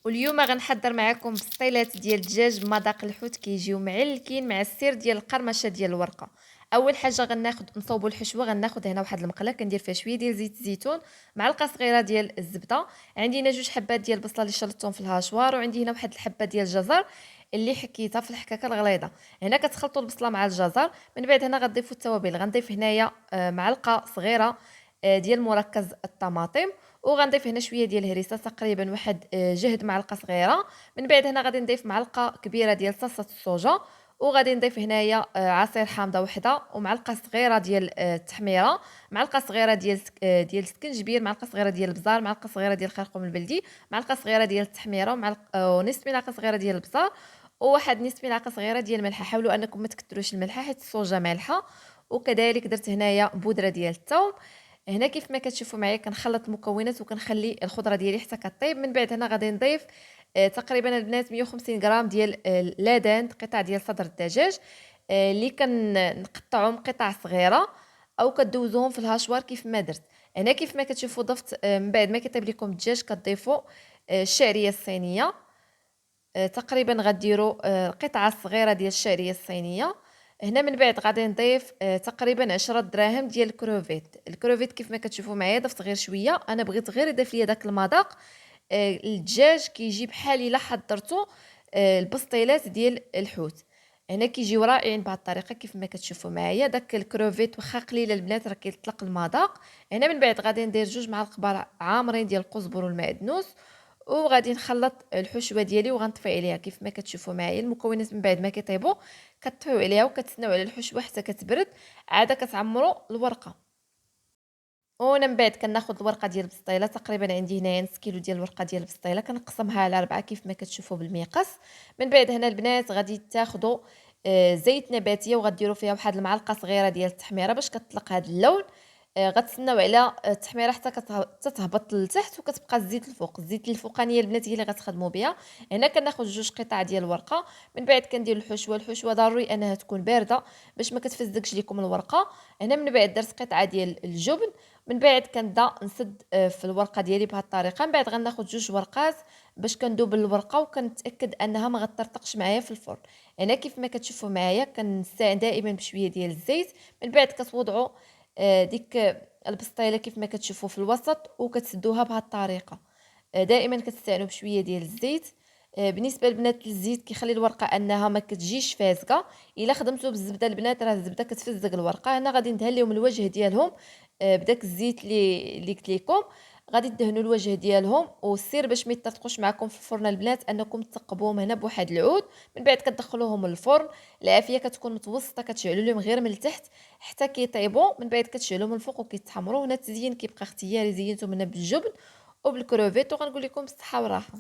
واليوم غنحضر معكم بسطيلات ديال الدجاج بمذاق الحوت كيجيو معلكين مع السير ديال القرمشه ديال الورقه. اول حاجه نصوبوا الحشوه. غناخذ هنا واحد المقله كندير فيها شويه ديال زيت الزيتون، معلقه صغيره ديال الزبده، عندي هنا جوج حبات ديال البصله اللي شلطتهم في الهاشوار، وعندي هنا واحد الحبه ديال الجزر اللي حكيتها في الحكاكه الغليظه. هنا كتخلطوا البصله مع الجزر، من بعد هنا غتضيفوا التوابل. غنضيف هنايا معلقه صغيره ديال مركز الطماطم، وغنضيف هنا شويه ديال الهريسه، تقريبا واحد جهد معلقه صغيره. من بعد هنا غادي نضيف معلقه كبيره ديال صلصه الصوجا، وغادي نضيف هنايا عصير حامضه وحده، ومعلقه صغيره ديال التحميره، معلقه صغيره ديال السكنجبير، معلقه صغيره ديال البزار، معلقه صغيره ديال الخرقوم البلدي، معلقه صغيره ديال التحميره، ونصف ملعقه صغيره ديال البزار، وواحد نصف ملعقه صغيره ديال الملحه. حاولوا انكم ما تكثروش الملحه حيت الصوجا مالحه. وكذلك درت هنايا بودره ديال الثوم. هنا كيف ما كتشوفوا معايا كنخلط المكونات وكنخلي الخضره ديالي حتى كطيب. من بعد هنا غادي نضيف تقريبا البنات 150 غرام ديال لادان، قطع ديال صدر الدجاج اللي كنقطعهم قطع صغيره او كدوزوهم في الهاشوار كيف ما درت. هنا كيف ما كتشوفوا ضفت من بعد ما كيطيب لكم الدجاج كتضيفوا الشعريه الصينيه. تقريبا غديروا قطعه صغيره ديال الشعريه الصينيه. هنا من بعد غادي نضيف تقريبا 10 دراهم ديال الكروفيت كيف ما كتشوفوا معايا ضفت غير شويه، انا بغيت غير يضيف لي داك المذاق. الدجاج كيجي بحال الا حضرتو البسطيلات ديال الحوت. هنا كيجيو رائعين بهذه الطريقه كيف ما كتشوفوا معايا. داك الكروفيت واخا قليله البنات راه كيطلق المذاق. هنا من بعد غادي ندير 2 معالق كبار عامرين ديال القزبر والمعدنوس، وغادي نخلط الحشوه ديالي وغنطفي عليها كيف ما كتشوفوا معايا. المكونات من بعد ما كيطيبوا كطفيو عليها وكتسناو على الحشوه حتى كتبرد، عاد كتعمروا الورقه. وانا من بعد كناخذ الورقه ديال البسطيله، تقريبا عندي هنايا نص كيلو ديال الورقه ديال البسطيله، كنقسمها على 4 كيف ما كتشوفوا بالمقاس. من بعد هنا البنات غادي تاخذوا زيت نباتيه وغديروا فيها واحد المعلقه صغيره ديال التحميره باش كتطلق هذا اللون. غتسناو على التحميره حتى تهبط للتحت وكتبقى الزيت الفوق. الزيت الفوقانيه البنات هي اللي غتخدموا بها. هنا كناخذ جوج قطع ديال الورقه، من بعد كندير الحشوه ضروري انها تكون بارده باش ما كتفزكش لكم الورقه. هنا من بعد درت قطعه ديال الجبن، من بعد كنبدا نسد في الورقه ديالي بهذه الطريقه. من بعد غناخذ جوج ورقات باش كندوب الورقه وكنتاكد انها ما غطرطقش معايا في الفرن. هنا كيف ما كتشوفوا معايا كنستعين دائما بشويه ديال الزيت. من بعد كتوضعوا ديك البسطيله كيف ما كتشوفوا في الوسط وكتسدوها بهذه الطريقه. دائما كتستعينوا بشويه ديال الزيت. بالنسبه للبنات الزيت كيخلي الورقه انها ما كتجيش فازقه. الا خدمتوا بالزبده البنات راه الزبده كتفزق الورقه. هنا غادي ندهن لهم الوجه ديالهم بداك الزيت اللي قلت لكم. غادي تدهنوا الوجه ديالهم، والسير باش ما يطرطقوش معكم في الفرن البنات انكم تثقبوهم هنا بواحد العود. من بعد كتدخلوهم للفرن. العافيه كتكون متوسطه، كتشعلوا لهم غير من التحت حتى كيطيبوا، من بعد كتشعلوا من الفوق وكيتحمروا. هنا التزيين كيبقى اختياري، زينتهم هنا بالجبن وبالكروفيت، وغنقول لكم بالصحه والراحه.